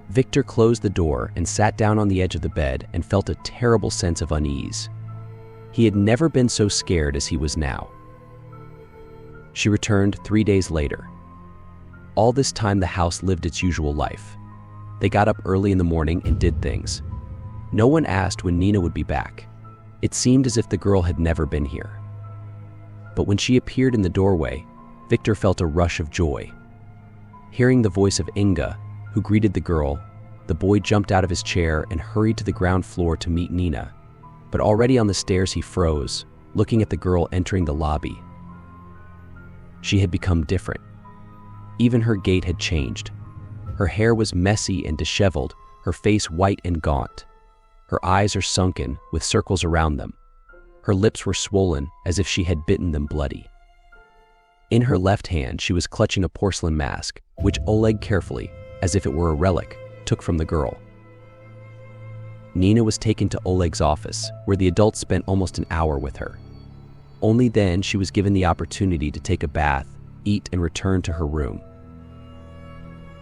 Victor closed the door and sat down on the edge of the bed and felt a terrible sense of unease. He had never been so scared as he was now. She returned 3 days later. All this time, the house lived its usual life. They got up early in the morning and did things. No one asked when Nina would be back. It seemed as if the girl had never been here. But when she appeared in the doorway, Victor felt a rush of joy. Hearing the voice of Inga, who greeted the girl, the boy jumped out of his chair and hurried to the ground floor to meet Nina. But already on the stairs he froze, looking at the girl entering the lobby. She had become different. Even her gait had changed. Her hair was messy and disheveled, her face white and gaunt. Her eyes are sunken, with circles around them. Her lips were swollen, as if she had bitten them bloody. In her left hand, she was clutching a porcelain mask, which Oleg carefully, as if it were a relic, took from the girl. Nina was taken to Oleg's office, where the adults spent almost an hour with her. Only then she was given the opportunity to take a bath, eat, and return to her room.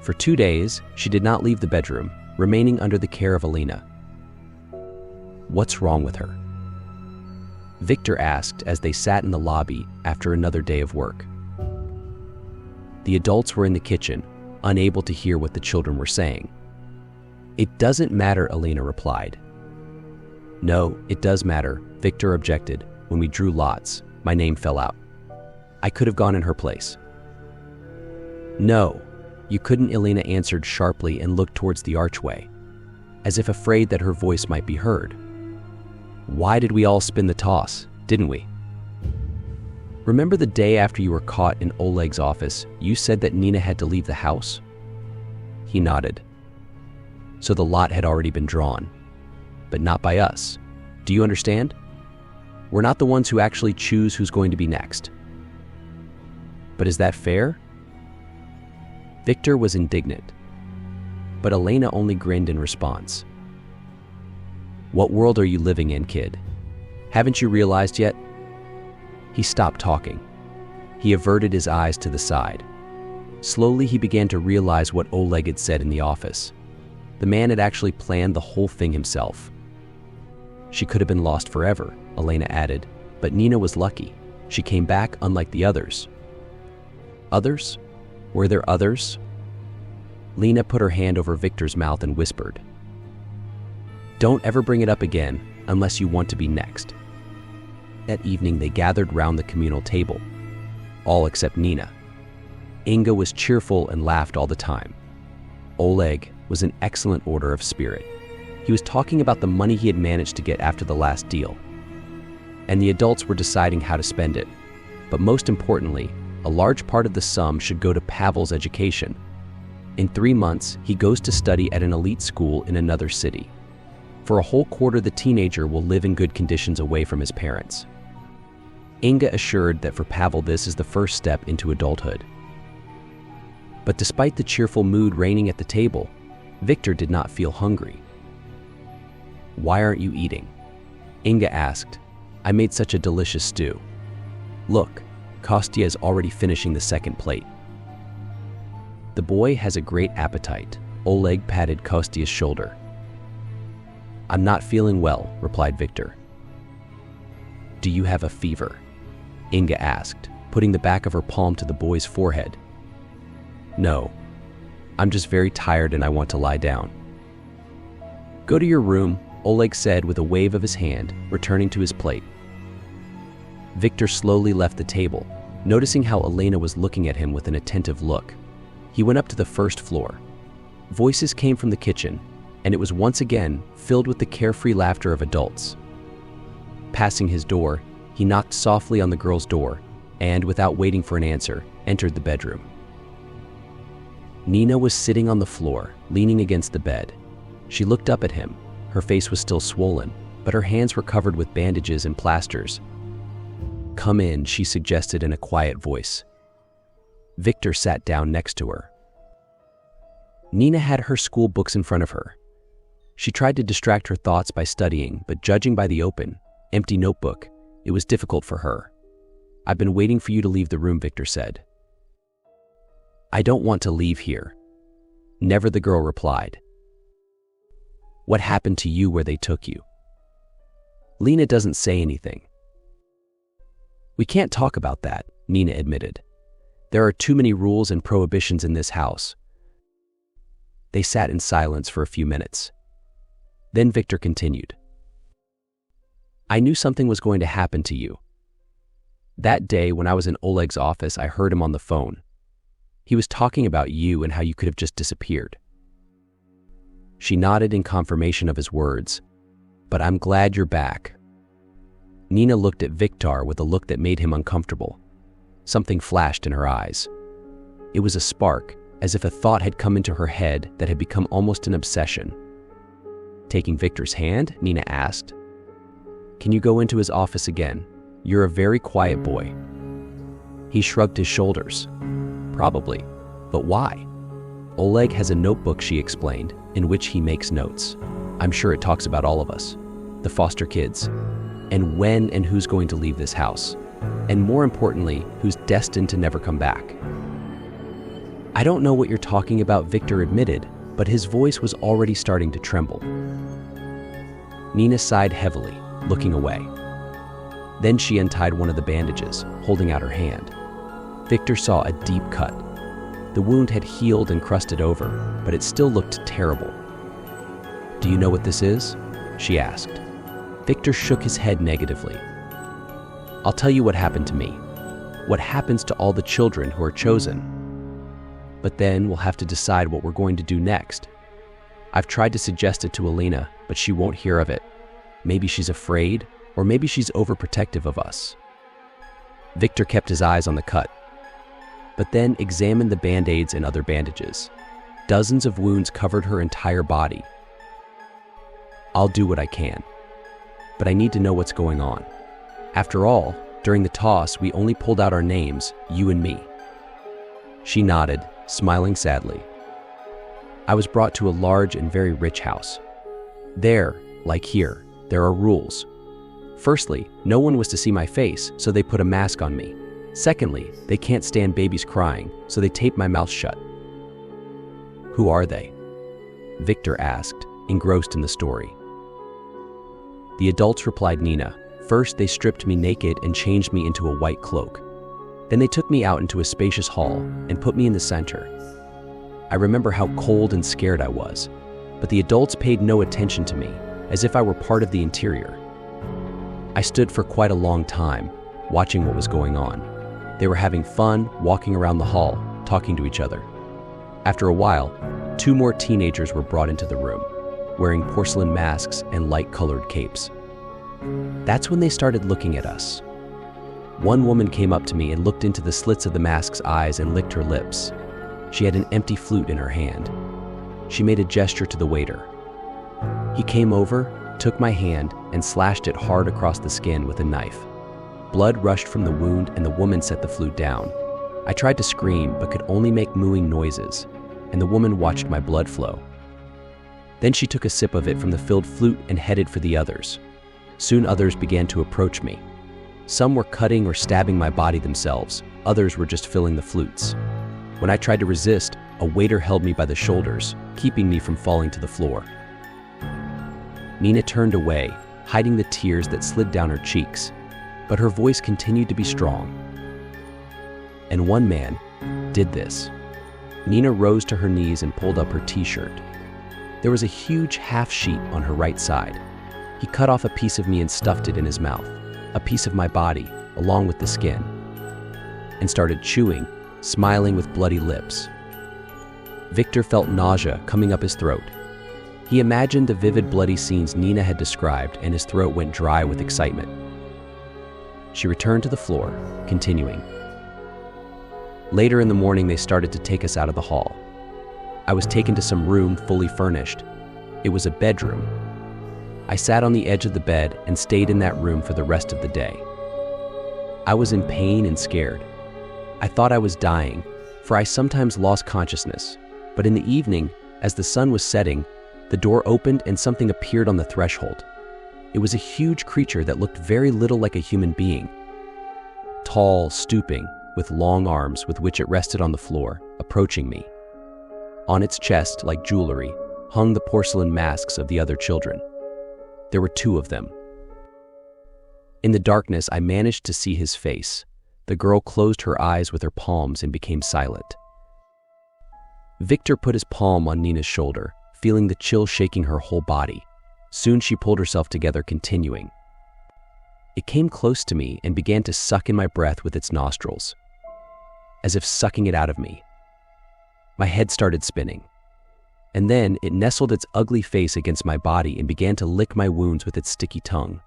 For 2 days, she did not leave the bedroom, remaining under the care of Elena. "What's wrong with her?" Victor asked as they sat in the lobby after another day of work. The adults were in the kitchen, unable to hear what the children were saying. "It doesn't matter," Elena replied. "No, it does matter," Victor objected. "When we drew lots, my name fell out. I could have gone in her place." "No, you couldn't," Elena answered sharply and looked towards the archway, as if afraid that her voice might be heard. "Why did we all spin the toss, didn't we? Remember the day after you were caught in Oleg's office, you said that Nina had to leave the house?" He nodded. "So the lot had already been drawn, but not by us. Do you understand? We're not the ones who actually choose who's going to be next." "But is that fair?" Victor was indignant, but Elena only grinned in response. "What world are you living in, kid? Haven't you realized yet?" He stopped talking. He averted his eyes to the side. Slowly, he began to realize what Oleg had said in the office. The man had actually planned the whole thing himself. "She could have been lost forever," Elena added, "but Nina was lucky. She came back unlike the others." "Others? Were there others?" Lena put her hand over Victor's mouth and whispered, "Don't ever bring it up again unless you want to be next." That evening, they gathered round the communal table, all except Nina. Inga was cheerful and laughed all the time. Oleg was an excellent order of spirit. He was talking about the money he had managed to get after the last deal, and the adults were deciding how to spend it. But most importantly, a large part of the sum should go to Pavel's education. In 3 months, he goes to study at an elite school in another city. For a whole quarter, the teenager will live in good conditions away from his parents. Inga assured that for Pavel this is the first step into adulthood. But despite the cheerful mood reigning at the table, Victor did not feel hungry. "Why aren't you eating?" Inga asked. "I made such a delicious stew. Look, Kostya is already finishing the second plate." "The boy has a great appetite," Oleg patted Kostya's shoulder. "I'm not feeling well," replied Victor. "Do you have a fever?" Inga asked, putting the back of her palm to the boy's forehead. "No, I'm just very tired and I want to lie down." "Go to your room," Oleg said with a wave of his hand, returning to his plate. Victor slowly left the table, noticing how Elena was looking at him with an attentive look. He went up to the first floor. Voices came from the kitchen, and it was once again filled with the carefree laughter of adults. Passing his door, he knocked softly on the girl's door and, without waiting for an answer, entered the bedroom. Nina was sitting on the floor, leaning against the bed. She looked up at him. Her face was still swollen, but her hands were covered with bandages and plasters. "Come in," she suggested in a quiet voice. Victor sat down next to her. Nina had her school books in front of her. She tried to distract her thoughts by studying, but judging by the open, empty notebook, it was difficult for her. "I've been waiting for you to leave the room," Victor said. "I don't want to leave here." "Never," the girl replied. "What happened to you where they took you?" Lena doesn't say anything. "We can't talk about that," Nina admitted. "There are too many rules and prohibitions in this house." They sat in silence for a few minutes. Then Victor continued. "I knew something was going to happen to you. That day when I was in Oleg's office, I heard him on the phone. He was talking about you and how you could have just disappeared." She nodded in confirmation of his words. "But I'm glad you're back." Nina looked at Victor with a look that made him uncomfortable. Something flashed in her eyes. It was a spark, as if a thought had come into her head that had become almost an obsession. Taking Victor's hand, Nina asked, "Can you go into his office again? You're a very quiet boy." He shrugged his shoulders. "Probably. But why?" "Oleg has a notebook," she explained, "in which he makes notes. I'm sure it talks about all of us, the foster kids, and when and who's going to leave this house, and more importantly, who's destined to never come back." "I don't know what you're talking about," Victor admitted, but his voice was already starting to tremble. Nina sighed heavily, looking away. Then she untied one of the bandages, holding out her hand. Victor saw a deep cut. The wound had healed and crusted over, but it still looked terrible. "Do you know what this is?" she asked. Victor shook his head negatively. "I'll tell you what happened to me. What happens to all the children who are chosen. But then we'll have to decide what we're going to do next. I've tried to suggest it to Elena, but she won't hear of it. Maybe she's afraid, or maybe she's overprotective of us." Victor kept his eyes on the cut, but then examined the band-aids and other bandages. Dozens of wounds covered her entire body. "I'll do what I can, but I need to know what's going on. After all, during the toss, we only pulled out our names, you and me." She nodded, smiling sadly. "I was brought to a large and very rich house. There, like here, there are rules. Firstly, no one was to see my face, so they put a mask on me. Secondly, they can't stand babies crying, so they tape my mouth shut." "Who are they?" Victor asked, engrossed in the story. "The adults," replied Nina. "First, they stripped me naked and changed me into a white cloak. Then they took me out into a spacious hall and put me in the center. I remember how cold and scared I was, but the adults paid no attention to me, as if I were part of the interior. I stood for quite a long time, watching what was going on. They were having fun, walking around the hall, talking to each other. After a while, 2 more teenagers were brought into the room, wearing porcelain masks and light-colored capes. That's when they started looking at us. One woman came up to me and looked into the slits of the mask's eyes and licked her lips. She had an empty flute in her hand. She made a gesture to the waiter. He came over, took my hand, and slashed it hard across the skin with a knife. Blood rushed from the wound and the woman set the flute down. I tried to scream but could only make mooing noises, and the woman watched my blood flow. Then she took a sip of it from the filled flute and headed for the others. Soon others began to approach me. Some were cutting or stabbing my body themselves, others were just filling the flutes. When I tried to resist, a waiter held me by the shoulders, keeping me from falling to the floor. Nina turned away, hiding the tears that slid down her cheeks, but her voice continued to be strong. and one man did this. Nina rose to her knees and pulled up her t-shirt. There was a huge half sheet on her right side. He cut off a piece of me and stuffed it in his mouth, a piece of my body, along with the skin, and started chewing, smiling with bloody lips. Victor felt nausea coming up his throat. He imagined the vivid bloody scenes Nina had described, and his throat went dry with excitement. She returned to the floor, continuing. Later in the morning, they started to take us out of the hall. I was taken to some room fully furnished. It was a bedroom. I sat on the edge of the bed and stayed in that room for the rest of the day. I was in pain and scared. I thought I was dying, for I sometimes lost consciousness. But in the evening, as the sun was setting, the door opened and something appeared on the threshold. It was a huge creature that looked very little like a human being. Tall, stooping, with long arms with which it rested on the floor, approaching me. On its chest, like jewelry, hung the porcelain masks of the other children. There were 2 of them. In the darkness, I managed to see his face. The girl closed her eyes with her palms and became silent. Victor put his palm on Nina's shoulder, feeling the chill shaking her whole body. Soon she pulled herself together, continuing. It came close to me and began to suck in my breath with its nostrils, as if sucking it out of me. My head started spinning. And then it nestled its ugly face against my body and began to lick my wounds with its sticky tongue.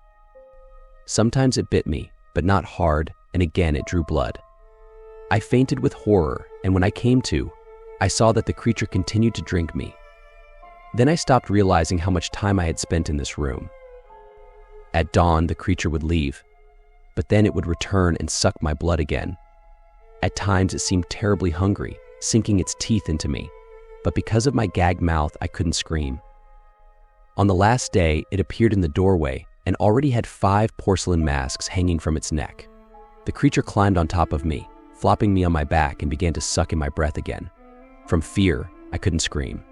Sometimes it bit me, but not hard, and again it drew blood. I fainted with horror, and when I came to, I saw that the creature continued to drink me. Then I stopped realizing how much time I had spent in this room. At dawn, the creature would leave, but then it would return and suck my blood again. At times it seemed terribly hungry, sinking its teeth into me, but because of my gagged mouth, I couldn't scream. On the last day, it appeared in the doorway and already had 5 porcelain masks hanging from its neck. The creature climbed on top of me, flopping me on my back, and began to suck in my breath again. From fear, I couldn't scream.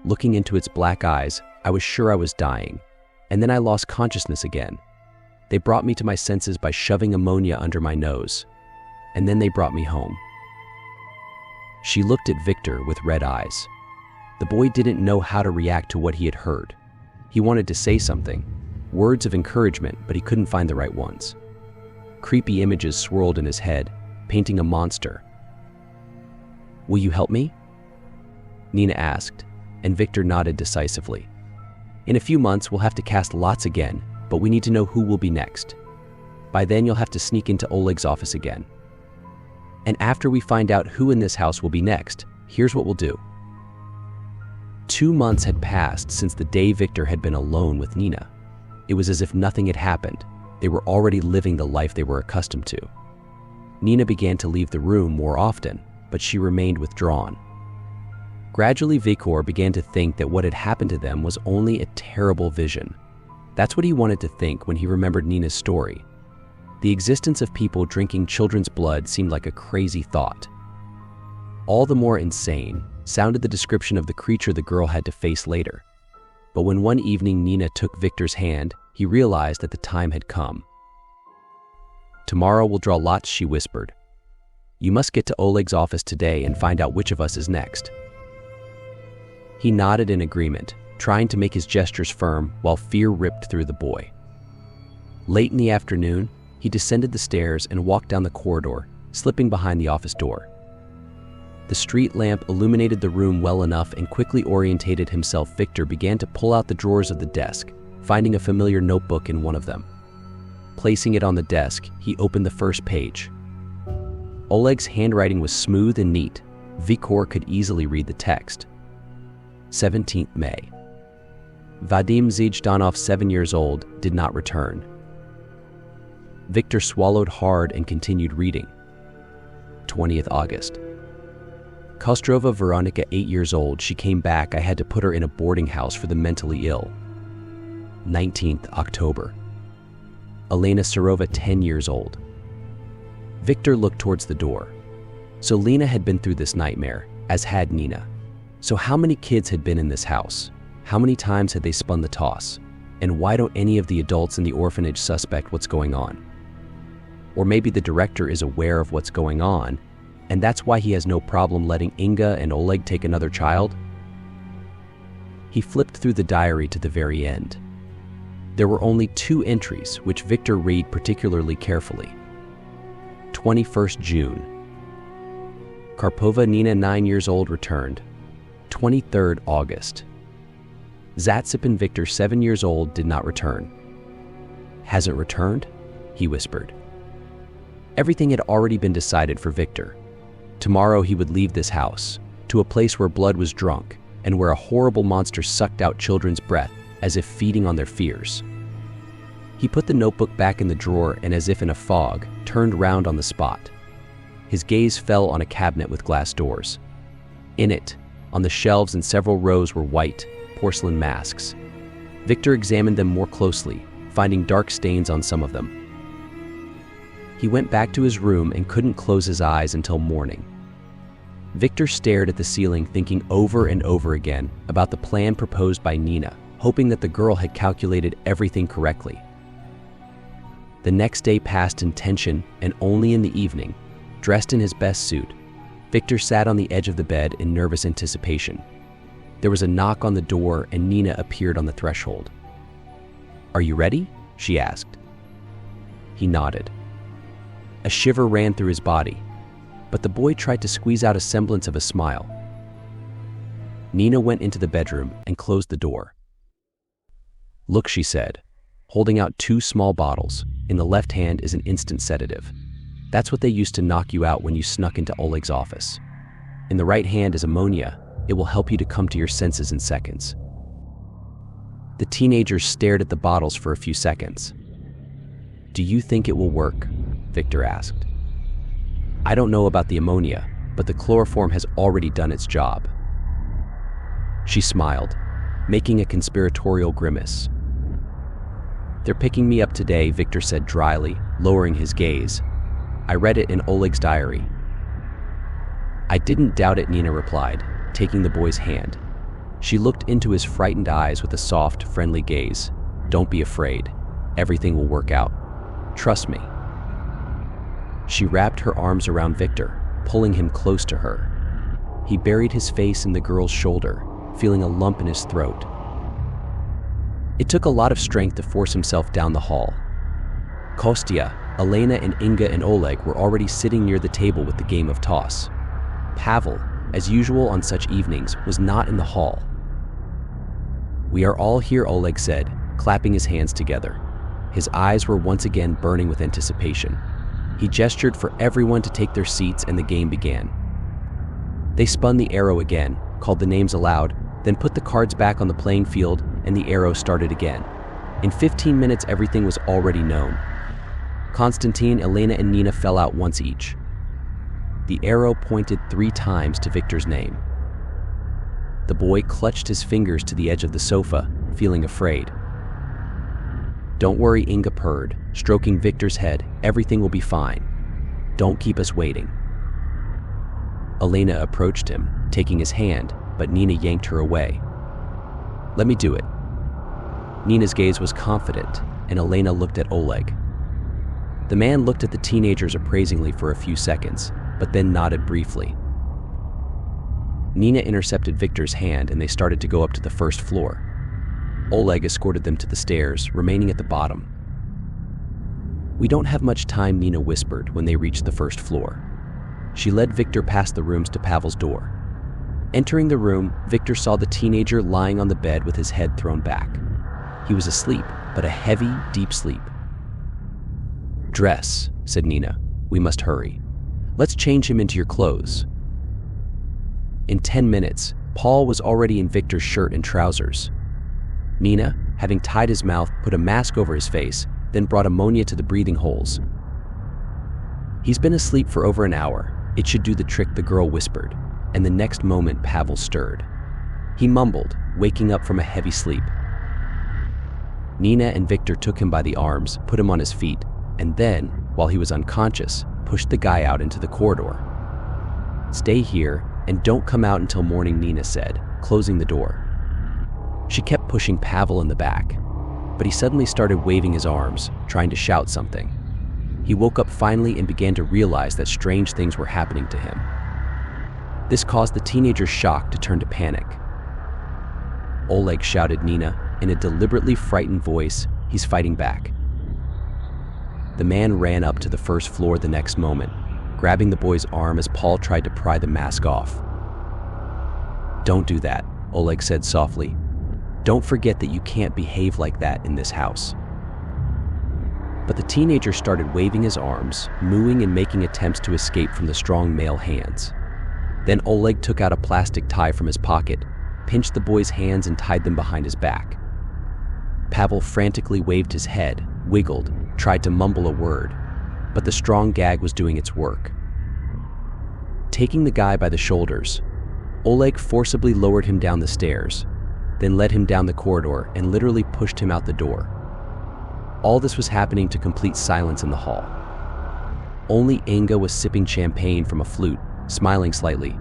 Looking into its black eyes, I was sure I was dying, and then I lost consciousness again. They brought me to my senses by shoving ammonia under my nose, and then they brought me home. She looked at Victor with red eyes. The boy didn't know how to react to what he had heard. He wanted to say something, words of encouragement, but he couldn't find the right ones. Creepy images swirled in his head, painting a monster. "Will you help me?" Nina asked, and Victor nodded decisively. "In a few months, we'll have to cast lots again, but we need to know who will be next. By then, you'll have to sneak into Oleg's office again. And after we find out who in this house will be next, here's what we'll do." 2 months had passed since the day Victor had been alone with Nina. It was as if nothing had happened. They were already living the life they were accustomed to. Nina began to leave the room more often, but she remained withdrawn. Gradually, Victor began to think that what had happened to them was only a terrible vision. That's what he wanted to think when he remembered Nina's story. The existence of people drinking children's blood seemed like a crazy thought. All the more insane sounded the description of the creature the girl had to face later. But when one evening Nina took Victor's hand, he realized that the time had come. "Tomorrow we'll draw lots," she whispered. "You must get to Oleg's office today and find out which of us is next." He nodded in agreement, trying to make his gestures firm while fear ripped through the boy. Late in the afternoon, he descended the stairs and walked down the corridor, slipping behind the office door. The street lamp illuminated the room well enough, and quickly orientated himself, Victor began to pull out the drawers of the desk, finding a familiar notebook in one of them. Placing it on the desk, he opened the first page. Oleg's handwriting was smooth and neat. Victor could easily read the text. 17th May. Vadim Zhdanov, 7 years old, did not return. Victor swallowed hard and continued reading. 20th August. Kostrova Veronica, 8 years old. She came back. I had to put her in a boarding house for the mentally ill. 19th October. Elena Serova, 10 years old. Victor looked towards the door. So Lena had been through this nightmare, as had Nina. So how many kids had been in this house? How many times had they spun the toss? And why don't any of the adults in the orphanage suspect what's going on? Or maybe the director is aware of what's going on, and that's why he has no problem letting Inga and Oleg take another child? He flipped through the diary to the very end. There were only 2 entries, which Victor read particularly carefully. 21st June. Karpova Nina, 9 years old, returned. 23rd August. Zatsipin Victor, 7 years old, did not return. Hasn't returned? He whispered. Everything had already been decided for Victor. Tomorrow he would leave this house, to a place where blood was drunk and where a horrible monster sucked out children's breath as if feeding on their fears. He put the notebook back in the drawer and, as if in a fog, turned round on the spot. His gaze fell on a cabinet with glass doors. In it, on the shelves in several rows, were white, porcelain masks. Victor examined them more closely, finding dark stains on some of them. He went back to his room and couldn't close his eyes until morning. Victor stared at the ceiling, thinking over and over again about the plan proposed by Nina, hoping that the girl had calculated everything correctly. The next day passed in tension, and only in the evening, dressed in his best suit, Victor sat on the edge of the bed in nervous anticipation. There was a knock on the door and Nina appeared on the threshold. "Are you ready?" she asked. He nodded. A shiver ran through his body, but the boy tried to squeeze out a semblance of a smile. Nina went into the bedroom and closed the door. "Look," she said, holding out 2 small bottles. In the left hand is an instant sedative. That's what they used to knock you out when you snuck into Oleg's office. In the right hand is ammonia. It will help you to come to your senses in seconds. The teenagers stared at the bottles for a few seconds. "Do you think it will work?" Victor asked. "I don't know about the ammonia, but the chloroform has already done its job." She smiled, making a conspiratorial grimace. "They're picking me up today," Victor said dryly, lowering his gaze. "I read it in Oleg's diary." "I didn't doubt it," Nina replied, taking the boy's hand. She looked into his frightened eyes with a soft, friendly gaze. "Don't be afraid. Everything will work out. Trust me." She wrapped her arms around Victor, pulling him close to her. He buried his face in the girl's shoulder, feeling a lump in his throat. It took a lot of strength to force himself down the hall. Kostya, Elena, and Inga and Oleg were already sitting near the table with the game of toss. Pavel, as usual on such evenings, was not in the hall. "We are all here," Oleg said, clapping his hands together. His eyes were once again burning with anticipation. He gestured for everyone to take their seats and the game began. They spun the arrow again, called the names aloud, then put the cards back on the playing field, and the arrow started again. In 15 minutes, everything was already known. Konstantin, Elena, and Nina fell out once each. The arrow pointed 3 times to Victor's name. The boy clutched his fingers to the edge of the sofa, feeling afraid. "Don't worry," Inga purred, stroking Victor's head. "Everything will be fine. Don't keep us waiting." Elena approached him, taking his hand, but Nina yanked her away. "Let me do it." Nina's gaze was confident, and Elena looked at Oleg. The man looked at the teenagers appraisingly for a few seconds, but then nodded briefly. Nina intercepted Victor's hand and they started to go up to the first floor. Oleg escorted them to the stairs, remaining at the bottom. "We don't have much time," Nina whispered when they reached the first floor. She led Victor past the rooms to Pavel's door. Entering the room, Victor saw the teenager lying on the bed with his head thrown back. He was asleep, but a heavy, deep sleep. "Dress," said Nina. "We must hurry. Let's change him into your clothes." In 10 minutes, Paul was already in Victor's shirt and trousers. Nina, having tied his mouth, put a mask over his face, then brought ammonia to the breathing holes. "He's been asleep for over an hour. It should do the trick," the girl whispered, and the next moment Pavel stirred. He mumbled, waking up from a heavy sleep. Nina and Victor took him by the arms, put him on his feet, and then, while he was unconscious, pushed the guy out into the corridor. "Stay here and don't come out until morning," Nina said, closing the door. She kept pushing Pavel in the back, but he suddenly started waving his arms, trying to shout something. He woke up finally and began to realize that strange things were happening to him. This caused the teenager's shock to turn to panic. Oleg, shouted Nina, in a deliberately frightened voice. He's fighting back. The man ran up to the first floor the next moment, grabbing the boy's arm as Paul tried to pry the mask off. Don't do that, Oleg said softly. Don't forget that you can't behave like that in this house. But the teenager started waving his arms, mooing and making attempts to escape from the strong male hands. Then Oleg took out a plastic tie from his pocket, pinched the boy's hands and tied them behind his back. Pavel frantically waved his head, wiggled, tried to mumble a word, but the strong gag was doing its work. Taking the guy by the shoulders, Oleg forcibly lowered him down the stairs, then led him down the corridor and literally pushed him out the door. All this was happening to complete silence in the hall. Only Inga was sipping champagne from a flute, smiling slightly.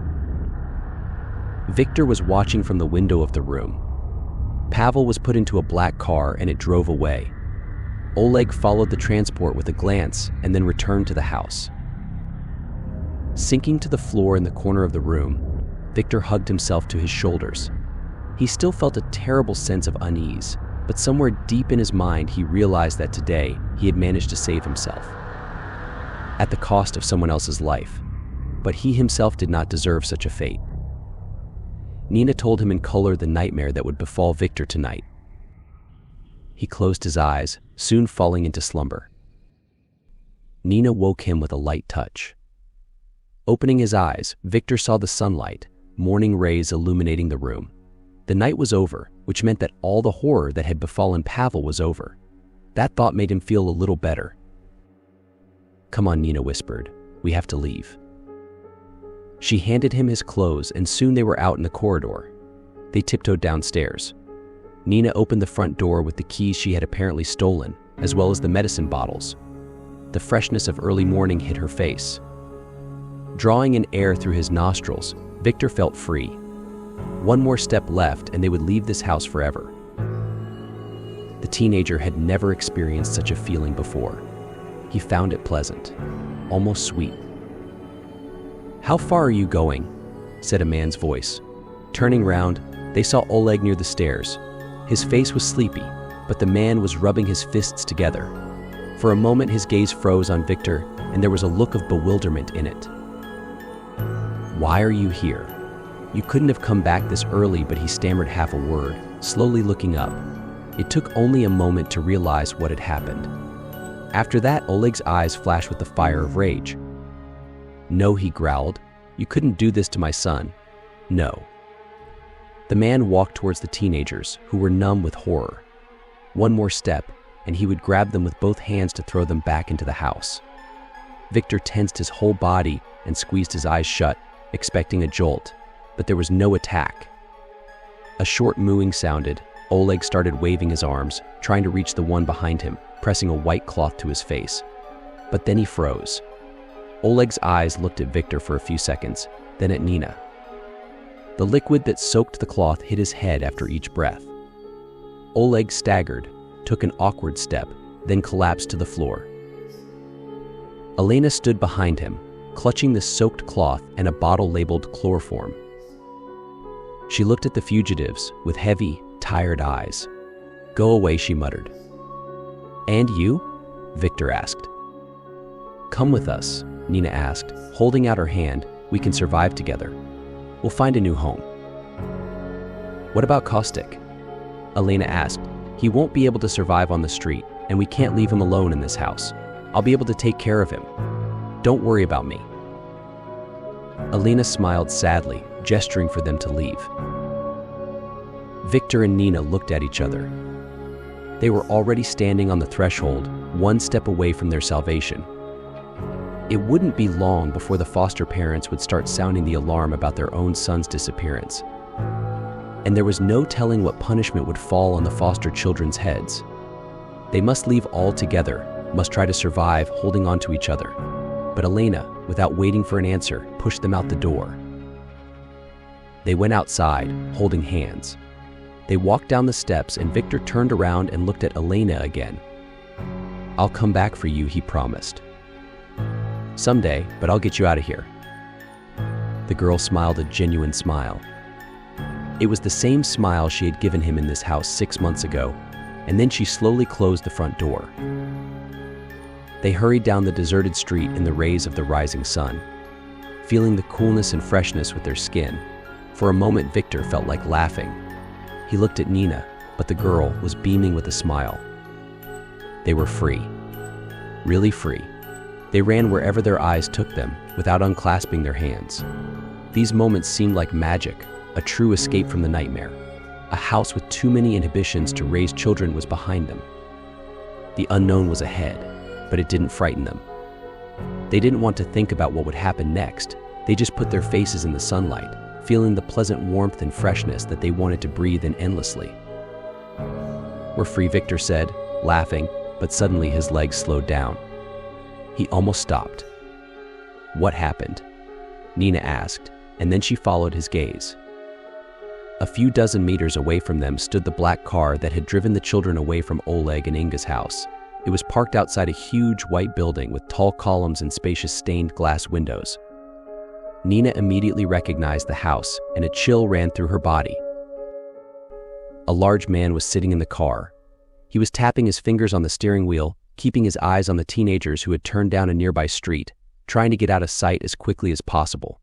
Victor was watching from the window of the room. Pavel was put into a black car and it drove away. Oleg followed the transport with a glance and then returned to the house. Sinking to the floor in the corner of the room, Victor hugged himself to his shoulders. He still felt a terrible sense of unease, but somewhere deep in his mind he realized that today he had managed to save himself. At the cost of someone else's life, but he himself did not deserve such a fate. Nina told him in color the nightmare that would befall Victor tonight. He closed his eyes, soon falling into slumber. Nina woke him with a light touch. Opening his eyes, Victor saw the sunlight, morning rays illuminating the room. The night was over, which meant that all the horror that had befallen Pavel was over. That thought made him feel a little better. Come on, Nina whispered. We have to leave. She handed him his clothes and soon they were out in the corridor. They tiptoed downstairs. Nina opened the front door with the keys she had apparently stolen, as well as the medicine bottles. The freshness of early morning hit her face. Drawing in air through his nostrils, Victor felt free. One more step left and they would leave this house forever. The teenager had never experienced such a feeling before. He found it pleasant, almost sweet. How far are you going? Said a man's voice. Turning round, they saw Oleg near the stairs. His face was sleepy, but the man was rubbing his fists together. For a moment his gaze froze on Victor, and there was a look of bewilderment in it. Why are you here? You couldn't have come back this early, but he stammered half a word, slowly looking up. It took only a moment to realize what had happened. After that, Oleg's eyes flashed with the fire of rage. No, he growled. You couldn't do this to my son. No. The man walked towards the teenagers, who were numb with horror. One more step, and he would grab them with both hands to throw them back into the house. Victor tensed his whole body and squeezed his eyes shut, expecting a jolt, but there was no attack. A short mooing sounded. Oleg started waving his arms, trying to reach the one behind him, pressing a white cloth to his face. But then he froze. Oleg's eyes looked at Victor for a few seconds, then at Nina. The liquid that soaked the cloth hit his head after each breath. Oleg staggered, took an awkward step, then collapsed to the floor. Elena stood behind him, clutching the soaked cloth and a bottle labeled chloroform. She looked at the fugitives with heavy, tired eyes. Go away, she muttered. And you? Victor asked. Come with us, Nina asked, holding out her hand. We can survive together. We'll find a new home. What about Kostik? Elena asked. He won't be able to survive on the street, and we can't leave him alone in this house. I'll be able to take care of him. Don't worry about me. Elena smiled sadly, gesturing for them to leave. Victor and Nina looked at each other. They were already standing on the threshold, one step away from their salvation. It wouldn't be long before the foster parents would start sounding the alarm about their own son's disappearance. And there was no telling what punishment would fall on the foster children's heads. They must leave all together, must try to survive holding on to each other. But Elena, without waiting for an answer, pushed them out the door. They went outside, holding hands. They walked down the steps and Victor turned around and looked at Elena again. I'll come back for you, he promised. Someday, but I'll get you out of here." The girl smiled a genuine smile. It was the same smile she had given him in this house 6 months ago, and then she slowly closed the front door. They hurried down the deserted street in the rays of the rising sun, feeling the coolness and freshness with their skin. For a moment, Victor felt like laughing. He looked at Nina, but the girl was beaming with a smile. They were free. Really free. They ran wherever their eyes took them, without unclasping their hands. These moments seemed like magic, a true escape from the nightmare. A house with too many inhibitions to raise children was behind them. The unknown was ahead, but it didn't frighten them. They didn't want to think about what would happen next. They just put their faces in the sunlight, feeling the pleasant warmth and freshness that they wanted to breathe in endlessly. "We're free," Victor said, laughing, but suddenly his legs slowed down. He almost stopped. "What happened?" Nina asked, and then she followed his gaze. A few dozen meters away from them stood the black car that had driven the children away from Oleg and Inga's house. It was parked outside a huge white building with tall columns and spacious stained glass windows. Nina immediately recognized the house, and a chill ran through her body. A large man was sitting in the car. He was tapping his fingers on the steering wheel, keeping his eyes on the teenagers who had turned down a nearby street, trying to get out of sight as quickly as possible.